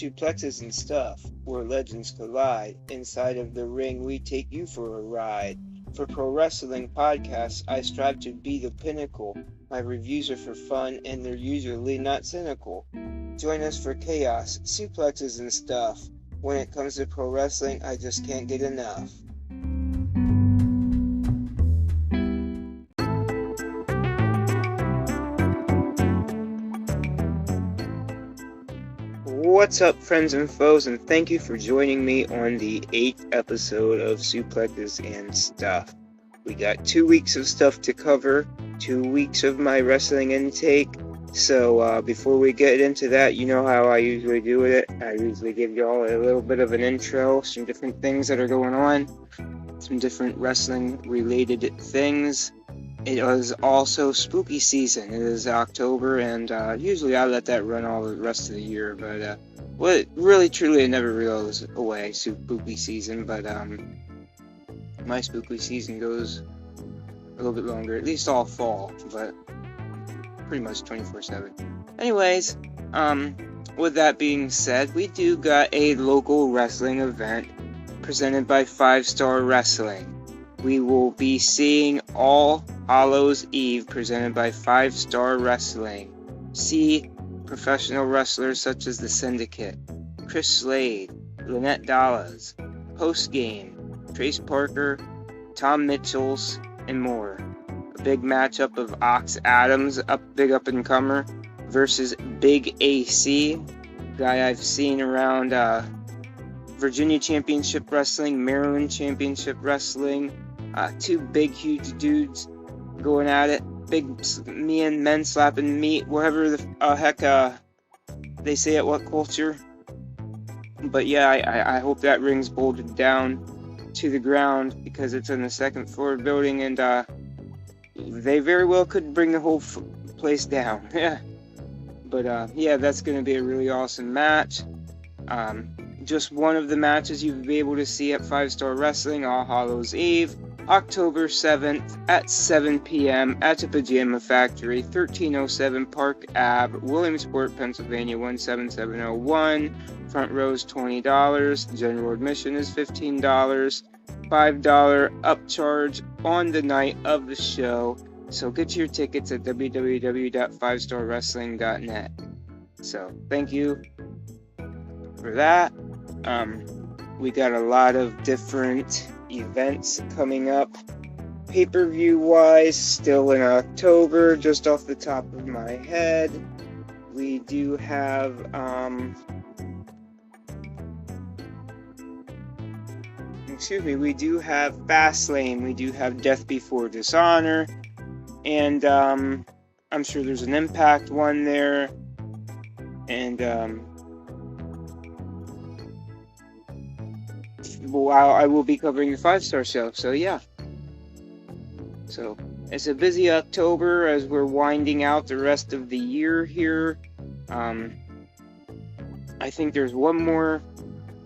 suplexes and stuff, where legends collide. Inside of the ring, we take you for a ride. For pro wrestling podcasts, I strive to be the pinnacle. My reviews are for fun, and they're usually not cynical. Join us for chaos, suplexes and stuff. When it comes to pro wrestling, I just can't get enough. What's up, friends and foes, and thank you for joining me on the 8th episode of Suplexes and Stuff. We got 2 weeks of stuff to cover, 2 weeks of my wrestling intake, so before we get into that, you know how I usually do it. I usually give y'all a little bit of an intro, some different things that are going on, some different wrestling-related things. It is also spooky season. It is October, and usually I let that run all the rest of the year, but really, truly, it never goes away, spooky season, but my spooky season goes a little bit longer, at least all fall, but pretty much 24/7. Anyways, with that being said, we do got a local wrestling event presented by 5-Star Wrestling. We will be seeing All Hallows Eve presented by 5-Star Wrestling. See professional wrestlers such as The Syndicate, Chris Slade, Lynette Dallas, Post Game, Trace Parker, Tom Mitchells, and more. A big matchup of Ox Adams, big up-and-comer, versus Big AC, guy I've seen around Virginia Championship Wrestling, Maryland Championship Wrestling. Two big, huge dudes going at it. Big men slapping meat, wherever the heck they say it, what culture. But yeah, I hope that ring's bolted down to the ground because it's in the second floor building, and they very well could bring the whole place down. Yeah. But yeah, that's going to be a really awesome match. Just one of the matches you'll be able to see at 5-Star Wrestling, All Hallows Eve, October 7th at 7 p.m. at the Pajama Factory, 1307 Park Ave, Williamsport, Pennsylvania, 17701. Front row is $20. General admission is $15. $5 upcharge on the night of the show. So get your tickets at www.5starwrestling.net. So thank you for that. We got a lot of different events coming up pay-per-view wise, still in October, just off the top of my head. We do have we do have Fastlane, we do have Death Before Dishonor, and I'm sure there's an Impact one there, and I will be covering the 5-Star show, so yeah. So, it's a busy October as we're winding out the rest of the year here. I think there's one more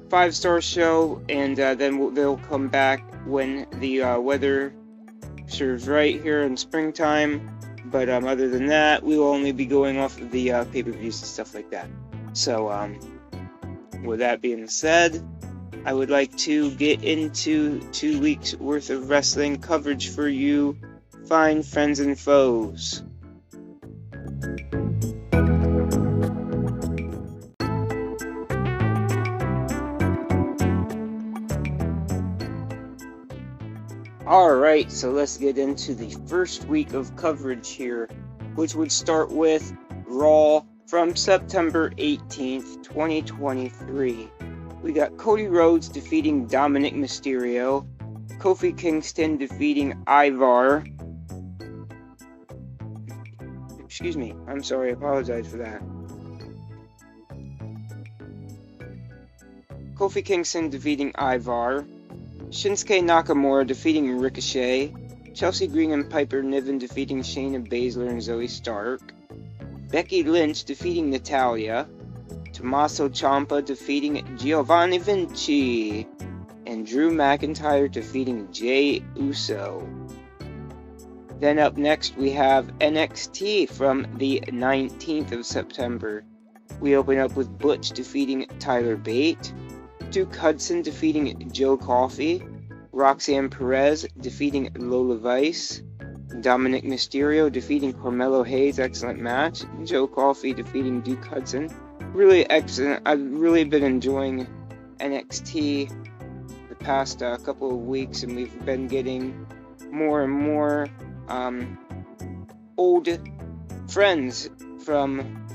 5-Star show, and then they'll come back when the weather serves right here in springtime. But other than that, we will only be going off of the pay-per-views and stuff like that. So, with that being said, I would like to get into 2 weeks worth of wrestling coverage for you, fine friends and foes. Alright, so let's get into the first week of coverage here, which would start with Raw from September 18th, 2023. We got Cody Rhodes defeating Dominic Mysterio, Kofi Kingston defeating Ivar. Excuse me, I'm sorry, I apologize for that. Kofi Kingston defeating Ivar, Shinsuke Nakamura defeating Ricochet, Chelsea Green and Piper Niven defeating Shayna Baszler and Zoe Stark, Becky Lynch defeating Natalya, Tommaso Ciampa defeating Giovanni Vinci, and Drew McIntyre defeating Jey Uso. Then up next we have NXT from the 19th of September. We open up with Butch defeating Tyler Bate, Duke Hudson defeating Joe Coffey, Roxanne Perez defeating Lola Vice, Dominic Mysterio defeating Carmelo Hayes, excellent match, Joe Coffey defeating Duke Hudson, really excellent. I've really been enjoying NXT the past couple of weeks, and we've been getting more and more old friends from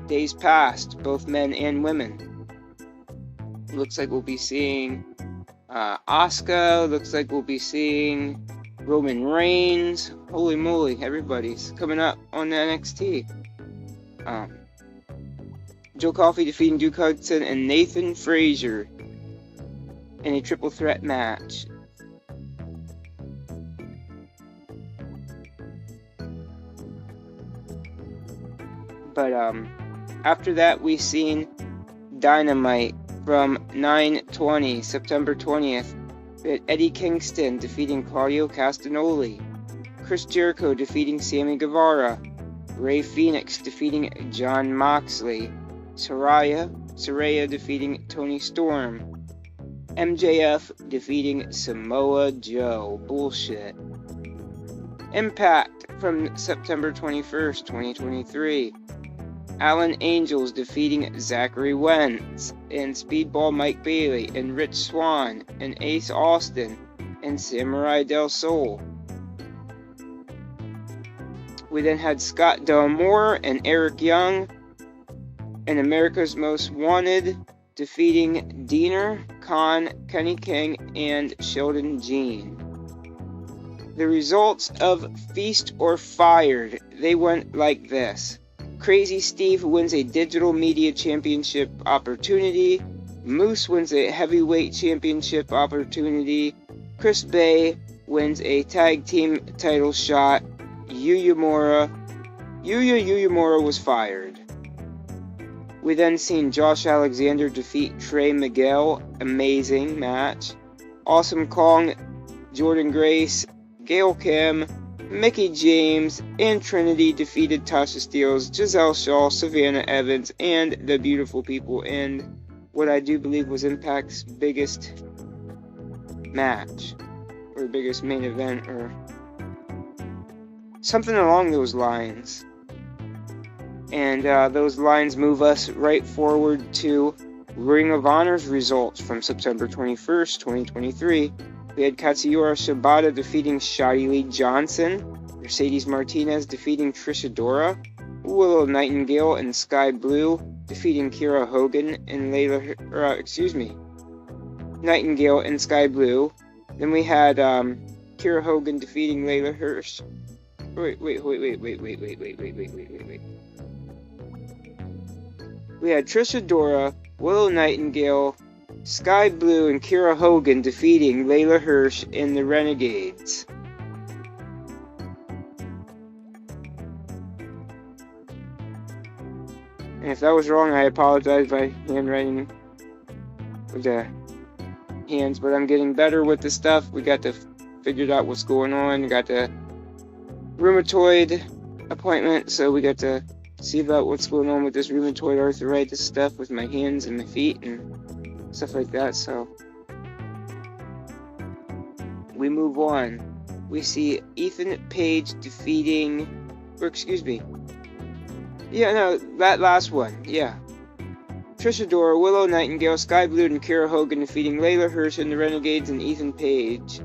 days past, both men and women. Looks like we'll be seeing Asuka. Looks like we'll be seeing Roman Reigns. Holy moly, everybody's coming up on NXT. Joe Coffey defeating Duke Hudson and Nathan Frazier in a triple threat match. But after that, we seen Dynamite from 9/20, September 20th. We had Eddie Kingston defeating Claudio Castagnoli, Chris Jericho defeating Sammy Guevara, Rey Fenix defeating Jon Moxley, Saraya defeating Toni Storm, MJF defeating Samoa Joe. Bullshit. Impact from September 21st, 2023. Alan Angels defeating Zachary Wentz, and Speedball Mike Bailey, and Rich Swann, and Ace Austin, and Samurai Del Sol. We then had Scott D'Amore and Eric Young, and America's Most Wanted defeating Diener, Khan, Kenny King, and Sheldon Jean. The results of Feast or Fired, they went like this. Crazy Steve wins a Digital Media Championship opportunity. Moose wins a Heavyweight Championship opportunity. Chris Bay wins a Tag Team title shot. Yuya Uemura was fired. We then seen Josh Alexander defeat Trey Miguel. Amazing match. Awesome Kong, Jordan Grace, Gail Kim, Mickie James, and Trinity defeated Tasha Steelz, Giselle Shaw, Savannah Evans, and the Beautiful People in what I do believe was Impact's biggest match, or biggest main event, or something along those lines. And those lines move us right forward to Ring of Honor's results from September 21st, 2023. We had Katsuyori Shibata defeating Shotty Lee Johnson, Mercedes Martinez defeating Trish Adora, Willow Nightingale and Sky Blue defeating Kiera Hogan and Nightingale and Sky Blue. Then we had Kiera Hogan defeating Layla Hirsch. Wait. We had Trish Adora, Willow Nightingale, Sky Blue, and Kiera Hogan defeating Layla Hirsch and the Renegades. And if that was wrong, I apologize by handwriting with the hands, but I'm getting better with the stuff. We got to figure out what's going on. We got the rheumatoid appointment, so we got to see about what's going on with this rheumatoid arthritis stuff with my hands and my feet and stuff like that. So we move on. We see Ethan Page defeating, that last one, yeah. Trish Adora, Willow Nightingale, Sky Blue, and Kiera Hogan defeating Layla Hirsch and the Renegades and Ethan Page.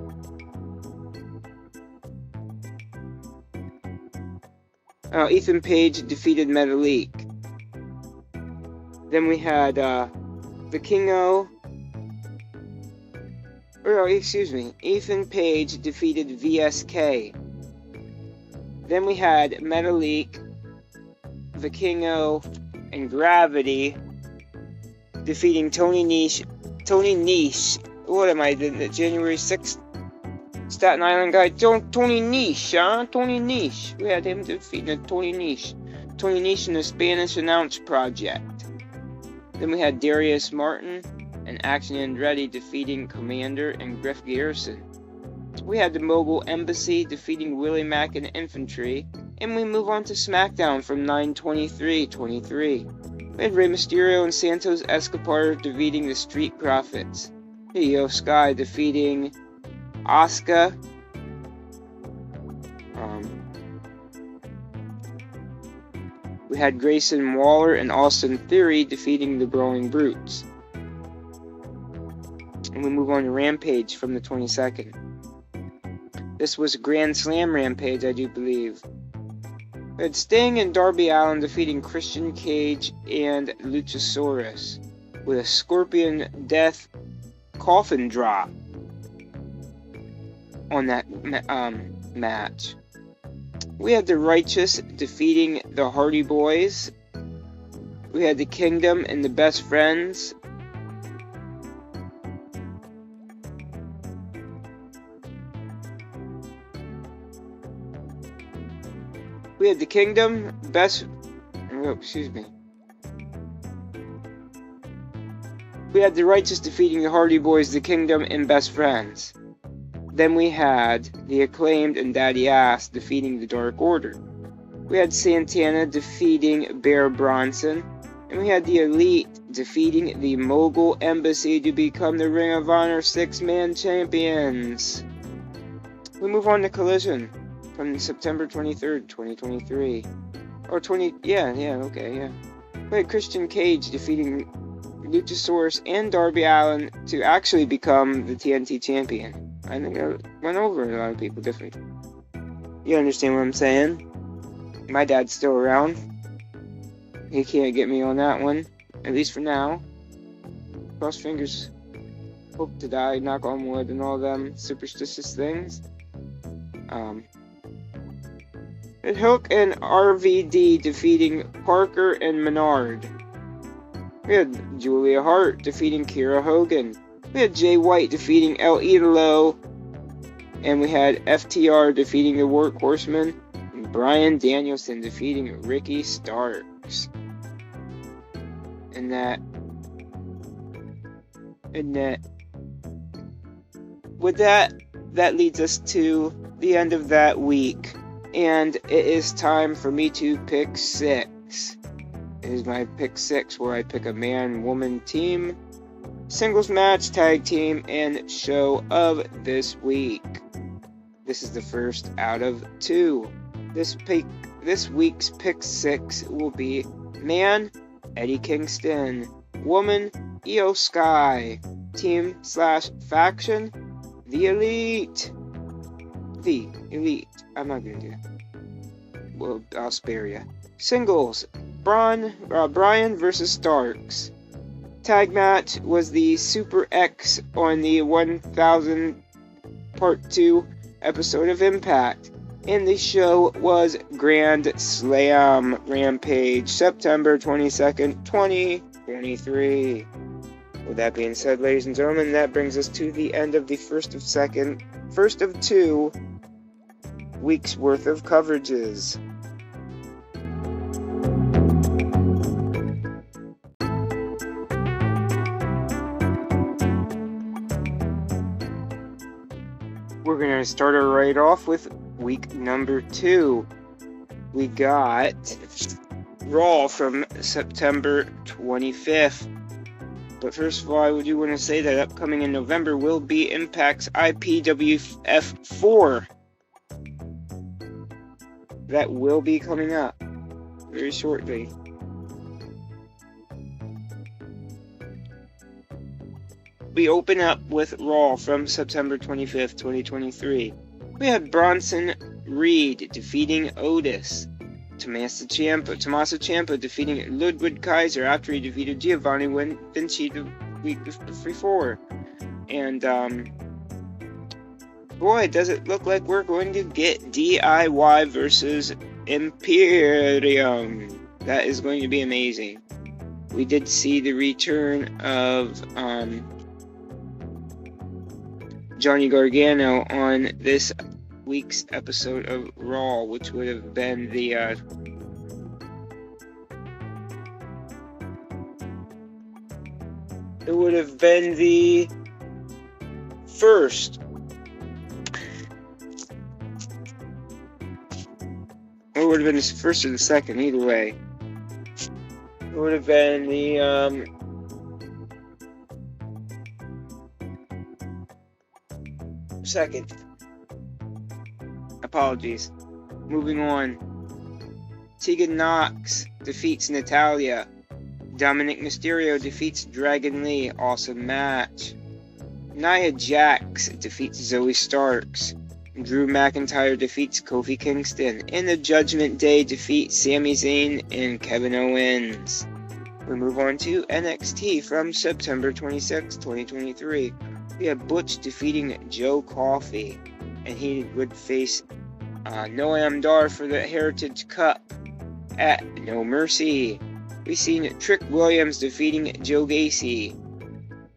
Ethan Page defeated Metalik. Then we had Ethan Page defeated VSK. Then we had Metalik, Vikingo, and Gravity defeating Tony Nese. What am I, the January 6th Staten Island guy? Tony Nese. We had him defeating Tony Nese. Tony Nese in the Spanish Announce Project. Then we had Darius Martin and Action Andretti defeating Commander and Griff Garrison. We had the Mogul Embassy defeating Willie Mack and Infantry. And we move on to SmackDown from 9/23/23. We had Rey Mysterio and Santos Escobar defeating the Street Profits. Io Sky defeating Asuka. We had Grayson Waller and Austin Theory defeating the Brawling Brutes. And we move on to Rampage from the 22nd. This was a Grand Slam Rampage, I do believe. We had Sting and Darby Allin defeating Christian Cage and Luchasaurus with a Scorpion Death coffin drop on that match. We had the Righteous defeating the Hardy Boys. We had the Kingdom and the Best Friends. We had the Kingdom, We had the Righteous defeating the Hardy Boys, the Kingdom, and Best Friends. Then we had the Acclaimed and Daddy Ass defeating the Dark Order. We had Santana defeating Bear Bronson. And we had the Elite defeating the Mogul Embassy to become the Ring of Honor 6-man champions. We move on to Collision from September 23rd, 2023. We had Christian Cage defeating Luchasaurus and Darby Allin to actually become the TNT champion. I think I went over a lot of people differently. You understand what I'm saying? My dad's still around. He can't get me on that one, at least for now. Cross fingers. Hope to die, knock on wood, and all them superstitious things. And Hook and RVD defeating Parker and Menard. We had Julia Hart defeating Kiera Hogan. We had Jay White defeating El Idolo. And we had FTR defeating the Workhorsemen. And Bryan Danielson defeating Ricky Starks. And with that leads us to the end of that week. And it is time for me to pick 6. It is my pick 6 where I pick a man-woman team, singles match, tag team, and show of this week. This is the first out of 2. This week's pick 6 will be man, Eddie Kingston, woman, Io Sky, team/faction, the Elite. The Elite. I'm not gonna do that. Well, I'll spare you. Singles, Bryan versus Starks. Tag match was the Super X on the 1000 Part 2 episode of Impact. And the show was Grand Slam Rampage, September 22nd, 2023. With that being said, ladies and gentlemen, that brings us to the end of the first of 2 weeks worth of coverages. We're going to start our right off with week number 2. We got Raw from September 25th. But first of all, I do want to say that upcoming in November will be Impact's IPWF 4. That will be coming up very shortly. We open up with Raw from September 25th, 2023. We had Bronson Reed defeating Otis. Tommaso Ciampa defeating Ludwig Kaiser after he defeated Giovanni Vinci the week before. And, boy, does it look like we're going to get DIY versus Imperium. That is going to be amazing. We did see the return of Johnny Gargano on this week's episode of Raw, which would have been the first. Or it would have been the first or the second, either way. would have been the second. Apologies. Moving on. Tegan Knox defeats Natalya. Dominic Mysterio defeats Dragon Lee. Awesome match. Nia Jax defeats Zoe Starks. Drew McIntyre defeats Kofi Kingston. And the Judgment Day defeat Sami Zayn and Kevin Owens. We move on to NXT from September 26, 2023. We have Butch defeating Joe Coffey. And he would face Noam Dar for the Heritage Cup at No Mercy. We've seen Trick Williams defeating Joe Gacy.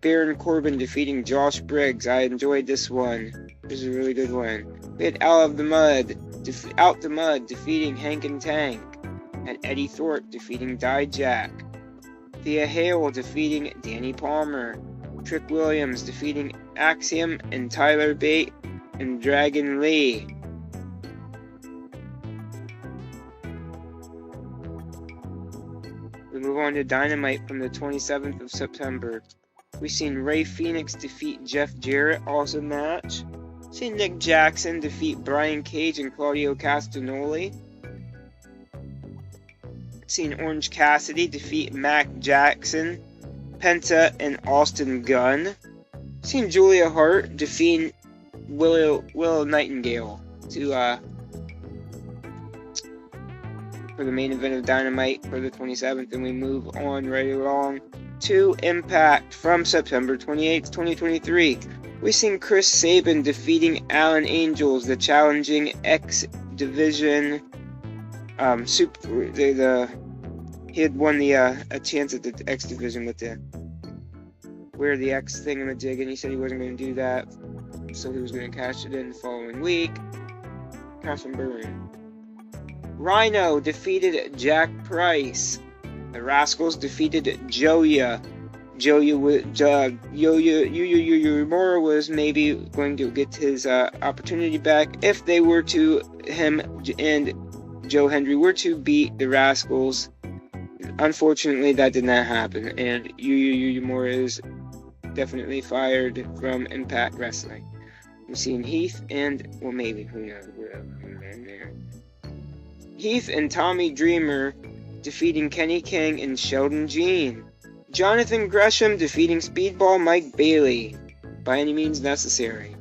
Baron Corbin defeating Josh Briggs. I enjoyed this one. This is a really good one. We had Out the Mud defeating Hank and Tank. And Eddie Thorpe defeating Dijak. Thea Hale defeating Danny Palmer. Trick Williams defeating Axiom and Tyler Bate and Dragon Lee. We move on to Dynamite from the 27th of September. We've seen Rey Fenix defeat Jeff Jarrett, awesome match. We've seen Nick Jackson defeat Brian Cage and Claudio Castagnoli. We've seen Orange Cassidy defeat Mac Jackson, Penta, and Austin Gunn. We've seen Julia Hart defeat Willow Nightingale for the main event of Dynamite for the 27th, and we move on right along to Impact from September 28th, 2023. We've seen Chris Sabin defeating Alan Angels, the challenging X Division he had won a chance at the X Division with wear the X thingamajig, and he said he wasn't going to do that, so he was going to cash it in the following week. Cash and burn. Rhino defeated Jack Price. The Rascals defeated Joya. Yuya Uemura was maybe going to get his opportunity back if him and Joe Hendry were to beat the Rascals. Unfortunately, that did not happen, and Yuya Uemura is definitely fired from Impact Wrestling. We've seen Heath and, well, maybe, who knows, whatever. Heath and Tommy Dreamer defeating Kenny King and Sheldon Jean. Jonathan Gresham defeating Speedball Mike Bailey, by any means necessary.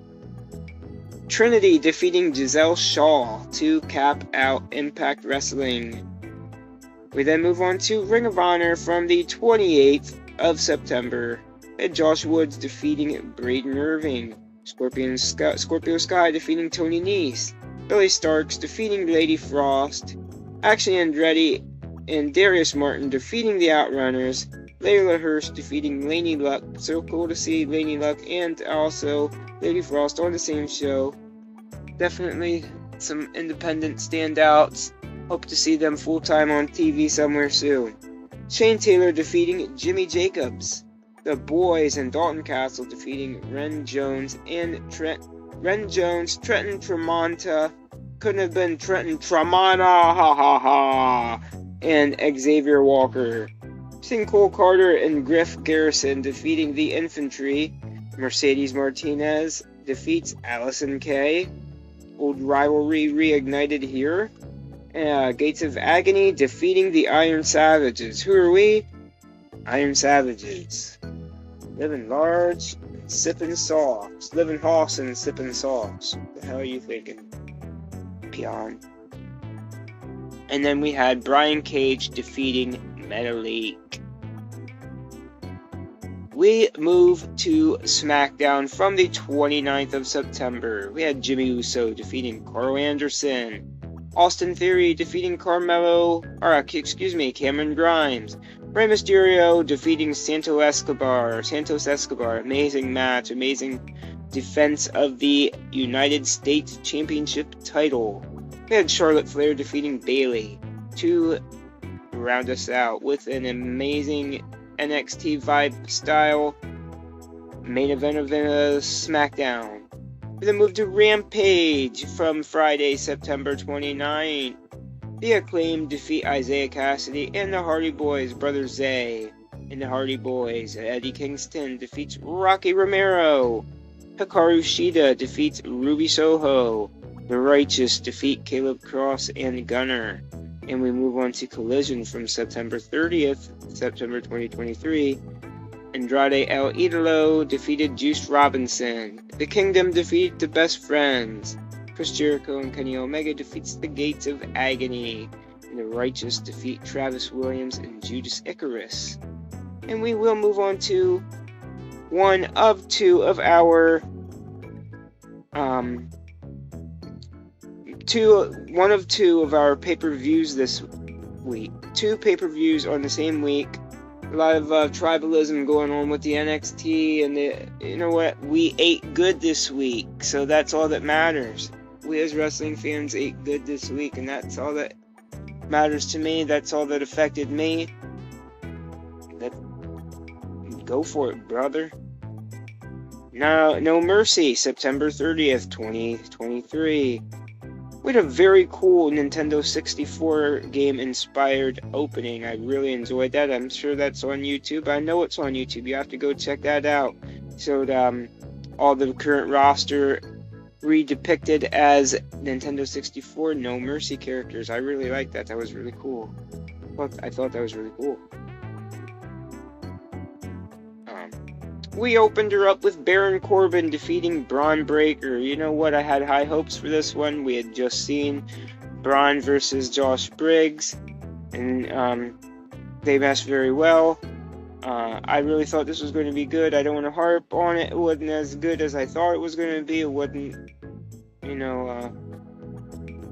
Trinity defeating Giselle Shaw to cap out Impact Wrestling. We then move on to Ring of Honor from the 28th of September. And Josh Woods defeating Braden Irving. Scorpio Sky defeating Tony Nese. Billy Starks defeating Lady Frost. Action Andretti and Darius Martin defeating the Outrunners. Layla Hirsch defeating Laney Luck. So cool to see Laney Luck and also Lady Frost on the same show. Definitely some independent standouts. Hope to see them full-time on TV somewhere soon. Shane Taylor defeating Jimmy Jacobs. The Boys and Dalton Castle defeating Ren Jones, Trenton Tremonta. Couldn't have been Trenton Tremana, ha ha ha. And Xavier Walker. Seeing Cole Carter and Griff Garrison defeating the Infantry. Mercedes Martinez defeats Allison Kay. Old rivalry reignited here. Gates of Agony defeating the Iron Savages. Who are we? Iron Savages. Living large, sipping sauce. Living hoss and sipping sauce. What the hell are you thinking? Peon. And then we had Brian Cage defeating Metalik. We move to SmackDown from the 29th of September. We had Jimmy Uso defeating Carl Anderson. Austin Theory defeating Cameron Grimes. Rey Mysterio defeating Santos Escobar. Amazing match. Amazing defense of the United States Championship title. We had Charlotte Flair defeating Bayley to round us out with an amazing NXT vibe style main event of SmackDown. We then move to Rampage from Friday, September 29th. The Acclaimed defeat Isaiah Cassidy and the Hardy Boys, Brother Zay and the Hardy Boys. Eddie Kingston defeats Rocky Romero. Hikaru Shida defeats Ruby Soho. The Righteous defeat Caleb Cross and Gunner. And we move on to Collision from September 30th, September 2023. Andrade El Idolo defeated Juice Robinson. The Kingdom defeat the Best Friends. Chris Jericho and Kenny Omega defeats the Gates of Agony. And the Righteous defeat Travis Williams and Judas Icarus. And we will move on to one of two of our pay-per-views this week. Two pay-per-views on the same week. A lot of tribalism going on with the NXT, and you know what? We ate good this week, so that's all that matters. We as wrestling fans ate good this week, and that's all that matters to me. That's all that affected me. Go for it, brother. No Mercy, September 30th, 2023. We had a very cool Nintendo 64 game inspired opening. I really enjoyed that. I'm sure that's on YouTube. I know it's on YouTube. You have to go check that out. So all the current roster redepicted as Nintendo 64 No Mercy characters. I really liked that. That was really cool. I thought that was really cool. We opened her up with Baron Corbin defeating Braun Breaker. You know what? I had high hopes for this one. We had just seen Braun versus Josh Briggs, and they matched very well. I really thought this was going to be good. I don't want to harp on it. It wasn't as good as I thought it was going to be. It wasn't, a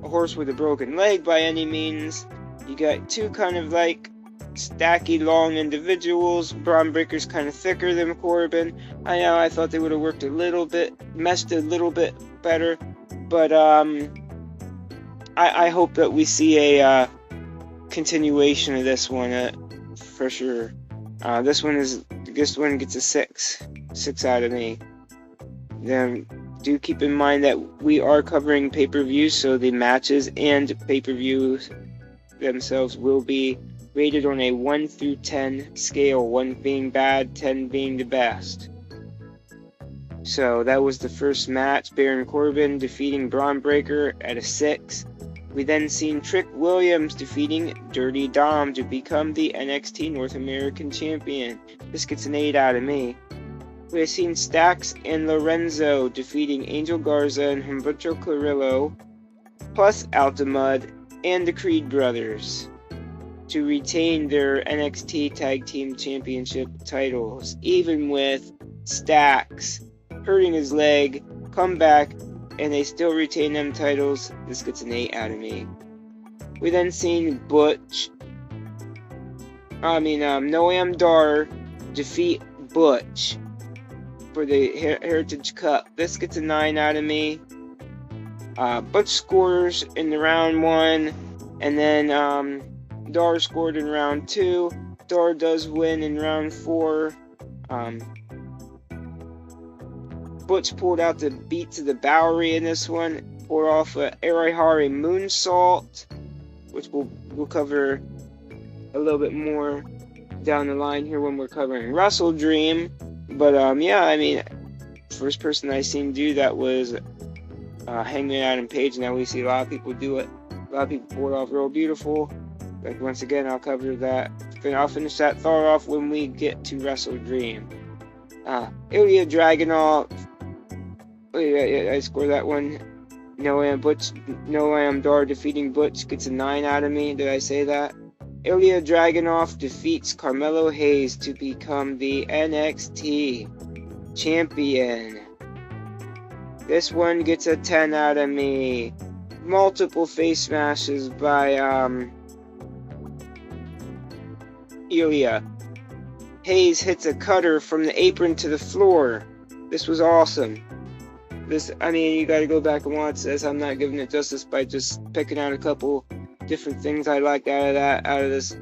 horse with a broken leg by any means. You got two kind of like stacky long individuals. Braun Breaker's kind of thicker than Corbin. I know I thought they would have worked meshed a little bit better, but I hope that we see a continuation of this one for sure. This one gets a 6 out of me. Then do keep in mind that we are covering pay-per-views, so the matches and pay-per-views themselves will be rated on a 1 through 10 scale, 1 being bad, 10 being the best. So that was the first match, Baron Corbin defeating Braun Breaker at a 6. We then seen Trick Williams defeating Dirty Dom to become the NXT North American Champion. This gets an 8 out of me. We have seen Stax and Lorenzo defeating Angel Garza and Humberto Carrillo, plus Altamud and the Creed Brothers, to retain their NXT Tag Team Championship titles, even with Stax hurting his leg, come back, and they still retain them titles. This gets an 8 out of me. We then seen Noam Dar defeat Butch for the Heritage Cup. This gets a 9 out of me. Butch scores in the round 1, and then Dar scored in round 2. Dar does win in round 4. Butch pulled out the beats of the Bowery in this one. Pulled off a Arihari moonsault, which we'll cover a little bit more down the line here when we're covering WrestleDream. But first person I seen do that was Hangman Adam Page. Now we see a lot of people do it. A lot of people pull it off real beautiful. But once again, I'll cover that. I'll finish that thought off when we get to WrestleDream. Ilya Dragunov. I scored that one. Noam Dar defeating Butch gets a 9 out of me. Did I say that? Ilya Dragunov defeats Carmelo Hayes to become the NXT champion. This one gets a 10 out of me. Multiple face smashes by Ilya. Hayes hits a cutter from the apron to the floor. This was awesome. You gotta go back and watch this. I'm not giving it justice by just picking out a couple different things I liked out of this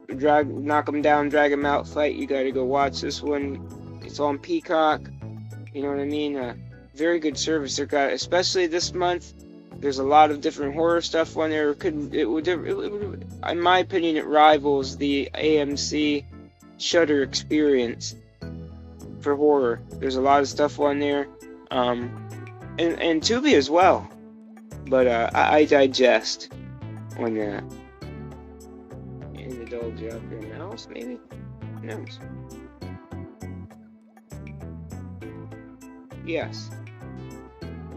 knock 'em down, drag 'em out fight. You gotta go watch this one. It's on Peacock. You know what I mean? Very good service they got, especially this month. There's a lot of different horror stuff on there. It would, in my opinion, it rivals the AMC Shudder experience for horror. There's a lot of stuff on there, and Tubi as well. But I digest on that. And the dog dropped their mouse, maybe? Who knows? Yes.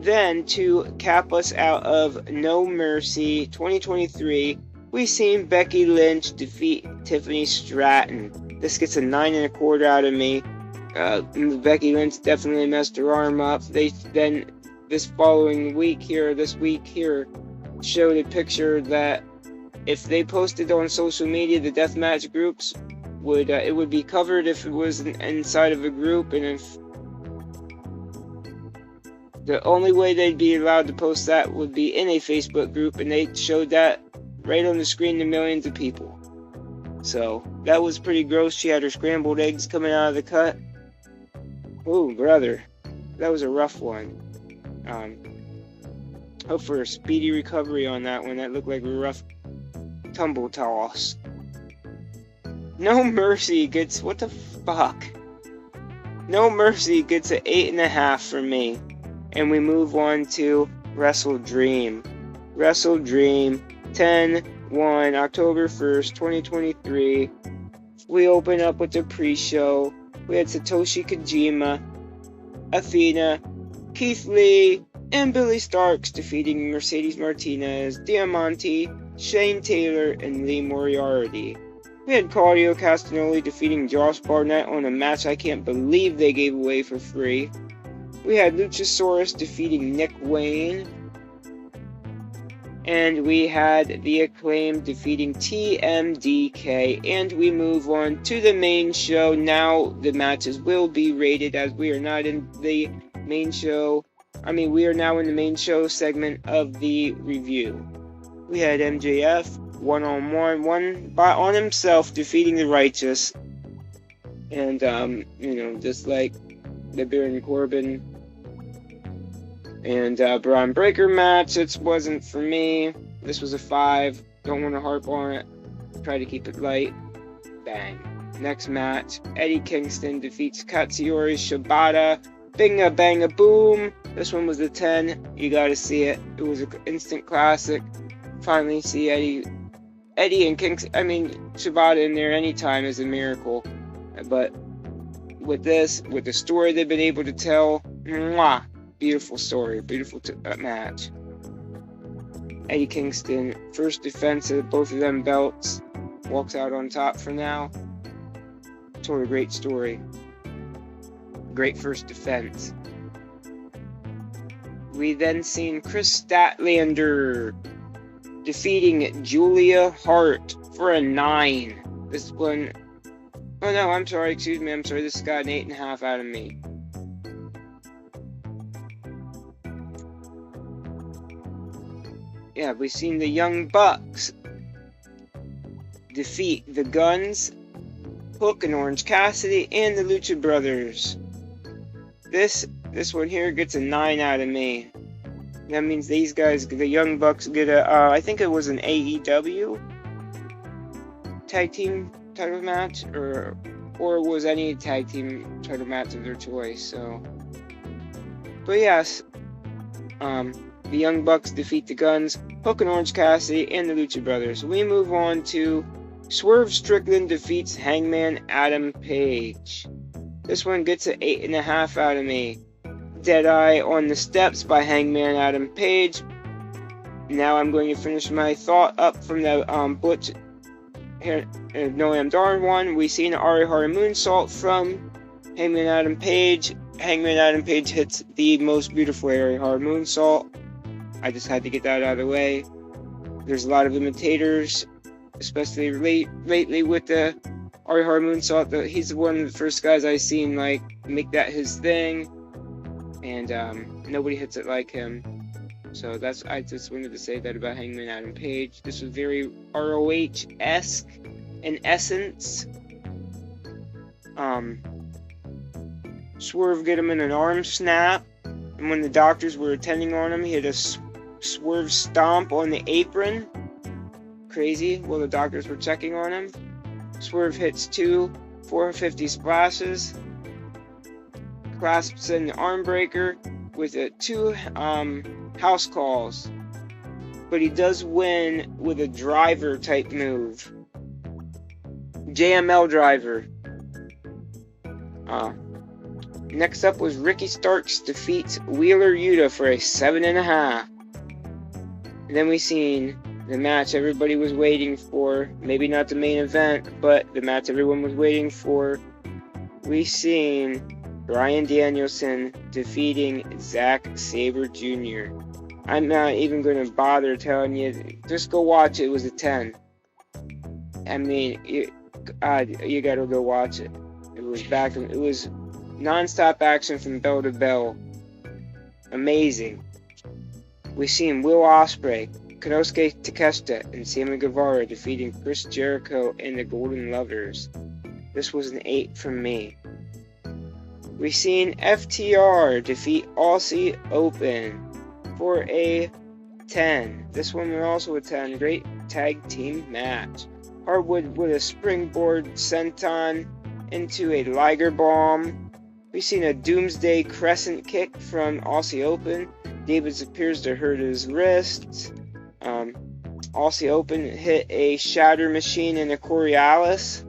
Then, to cap us out of No Mercy 2023, we seen Becky Lynch defeat Tiffany Stratton. This gets a 9 1/4 out of me. Becky Lynch definitely messed her arm up. They then, this week here, showed a picture that if they posted on social media, the deathmatch groups it would be covered if it was inside of a group, and if the only way they'd be allowed to post that would be in a Facebook group, and they showed that right on the screen to millions of people. So that was pretty gross. She had her scrambled eggs coming out of the cut. Oh, brother, that was a rough one. Hope for a speedy recovery on that one. That looked like a rough tumble toss. No Mercy gets, what the fuck? No Mercy gets an 8.5 from me. And we move on to WrestleDream. WrestleDream 10/1, October 1st, 2023. We open up with the pre-show. We had Satoshi Kojima, Athena, Keith Lee, and Billy Starks defeating Mercedes Martinez, Diamante, Shane Taylor, and Lee Moriarty. We had Claudio Castagnoli defeating Josh Barnett on a match I can't believe they gave away for free. We had Luchasaurus defeating Nick Wayne. And we had the Acclaim defeating TMDK. And we move on to the main show. Now the matches will be rated, as we are not in the main show. We are now in the main show segment of the review. We had MJF one-on-one, on himself, defeating the Righteous. And, just like the Baron Corbin and Braun Breaker match, it wasn't for me. This was a 5. Don't want to harp on it. Try to keep it light. Bang. Next match, Eddie Kingston defeats Katsuyori Shibata. Binga banga boom. This one was a 10. You gotta see it. It was an instant classic. Finally see Eddie and Shibata in there anytime is a miracle. But with the story they've been able to tell, mwah, beautiful story, beautiful match. Eddie Kingston, first defense of both of them belts, walks out on top for now. Told a great story. Great first defense. We then seen Chris Statlander defeating Julia Hart for a 9. This one, oh no, I'm sorry, this got an 8.5 out of me. Yeah, we've seen the Young Bucks defeat the Guns, Hook and Orange Cassidy, and the Lucha Brothers. This one here gets a 9 out of me. That means these guys, the Young Bucks, get I think it was an AEW tag team title match, or was any tag team title match of their choice. So, but yes, the Young Bucks defeat the Guns, Hook and Orange Cassidy, and the Lucha Brothers. We move on to Swerve Strickland defeats Hangman Adam Page. This one gets an 8.5 out of me. Deadeye on the Steps by Hangman Adam Page. Now I'm going to finish my thought up from the Butch Noam Dar one. We see an Arihara moonsault from Hangman Adam Page. Hangman Adam Page hits the most beautiful Arihara moonsault. I just had to get that out of the way. There's a lot of imitators, especially lately with the Arihara moonsault. He's one of the first guys I've seen make that his thing, and nobody hits it like him. So I just wanted to say that about Hangman Adam Page. This was very ROH-esque in essence. Swerve get him in an arm snap, and when the doctors were attending on him, he had a Swerve stomp on the apron. Crazy. While the doctors were checking on him. Swerve hits 2 450 splashes. Clasps in the arm breaker with 2 house calls. But he does win with a driver type move. JML driver. Next up was Ricky Starks defeats Wheeler Yuta for a 7.5. And then we seen the match everybody was waiting for. Maybe not the main event, but the match everyone was waiting for. We seen Bryan Danielson defeating Zack Sabre Jr. I'm not even going to bother telling you. Just go watch it. It was a 10. I mean, you gotta go watch it. It was non-stop action from bell to bell. Amazing. We seen Will Ospreay, Konosuke Takeshita, and Sammy Guevara defeating Chris Jericho and the Golden Lovers. This was an 8 from me. We seen FTR defeat Aussie Open for a 10. This one was also a 10. Great tag team match. Hardwood with a springboard senton into a Liger Bomb. We've seen a Doomsday Crescent Kick from Aussie Open. Davis appears to hurt his wrist. Aussie Open hit a Shatter Machine and a Coriolis.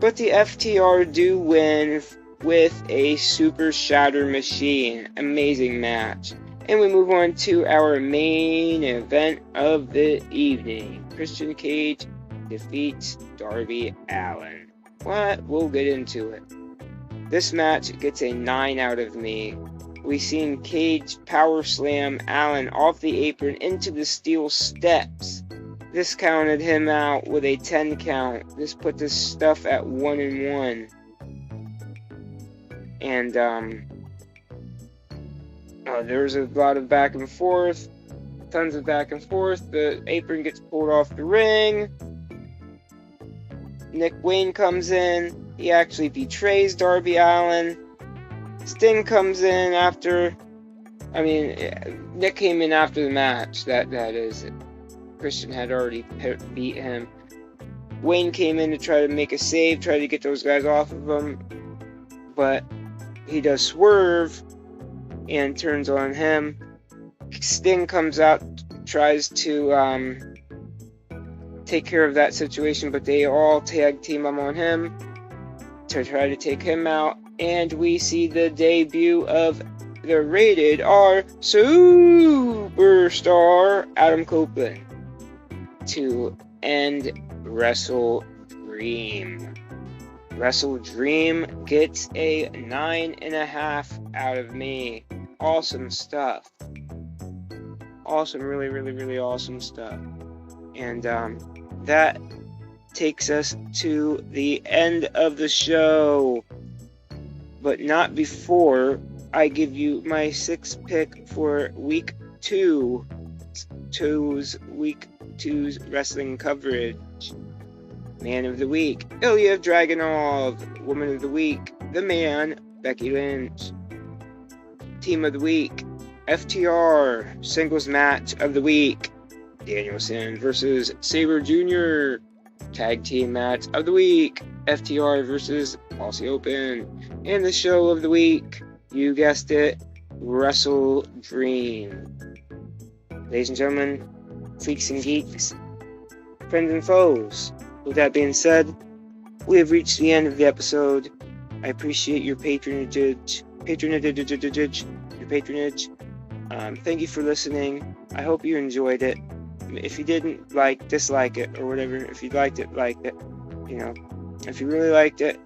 But the FTR do win with a Super Shatter Machine. Amazing match. And we move on to our main event of the evening. Christian Cage defeats Darby Allin. What? We'll get into it. This match gets a 9 out of me. We seen Cage power slam Allin off the apron into the steel steps. This counted him out with a 10 count. This put this stuff at 1-1. And there was a lot of back and forth. Tons of back and forth. The apron gets pulled off the ring. Nick Wayne comes in. He actually betrays Darby Allin. Sting comes in after. Nick came in after the match. That is. Christian had already beat him. Wayne came in to try to make a save, try to get those guys off of him. But he does swerve and turns on him. Sting comes out, tries to take care of that situation, but they all tag team him on him to try to take him out. And we see the debut of the Rated R Superstar Adam Copeland to end WrestleDream. WrestleDream gets a 9.5 out of me. Awesome stuff. Awesome, really, really, really awesome stuff. And that takes us to the end of the show. But not before I give you my 6th pick for Week 2. Week 2's wrestling coverage. Man of the Week, Ilya Dragunov. Woman of the Week, The Man, Becky Lynch. Team of the Week, FTR. Singles match of the week, Danielson versus Sabre Jr. Tag team match of the week, FTR versus Aussie Open. And the show of the week, you guessed it, WrestleDream. Ladies and gentlemen, freaks and geeks, friends and foes, with that being said, we have reached the end of the episode. I appreciate your patronage. Thank you for listening. I hope you enjoyed it. If you didn't dislike it or whatever. If you liked it, like it. If you really liked it,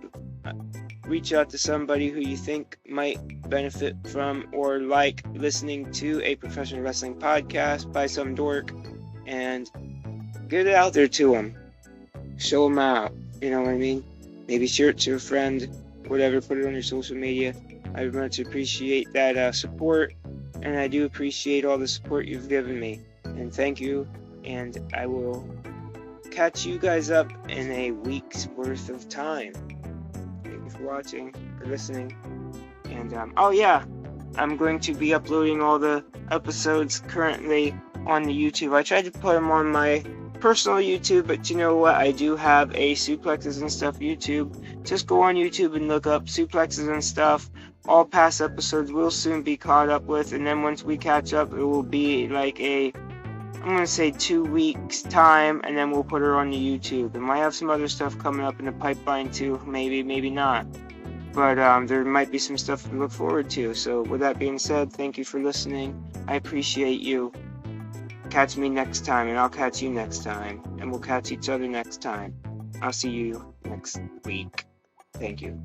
reach out to somebody who you think might benefit from or like listening to a professional wrestling podcast by some dork, and get it out there to them. Show them out. You know what I mean? Maybe share it to a friend, whatever. Put it on your social media. I would much appreciate that support, and I do appreciate all the support you've given me. And thank you, and I will catch you guys up in a week's worth of time. Thank you for watching, for listening, and I'm going to be uploading all the episodes currently on the YouTube. I tried to put them on my personal YouTube, but you know what? I do have a Suplexes and Stuff YouTube. Just go on YouTube and look up Suplexes and Stuff. All past episodes will soon be caught up with, and then once we catch up, it will be like I'm going to say 2 weeks time, and then we'll put her on the YouTube. And might have some other stuff coming up in the pipeline too, maybe not. But there might be some stuff to look forward to. So with that being said, thank you for listening. I appreciate you. Catch me next time, and I'll catch you next time. And we'll catch each other next time. I'll see you next week. Thank you.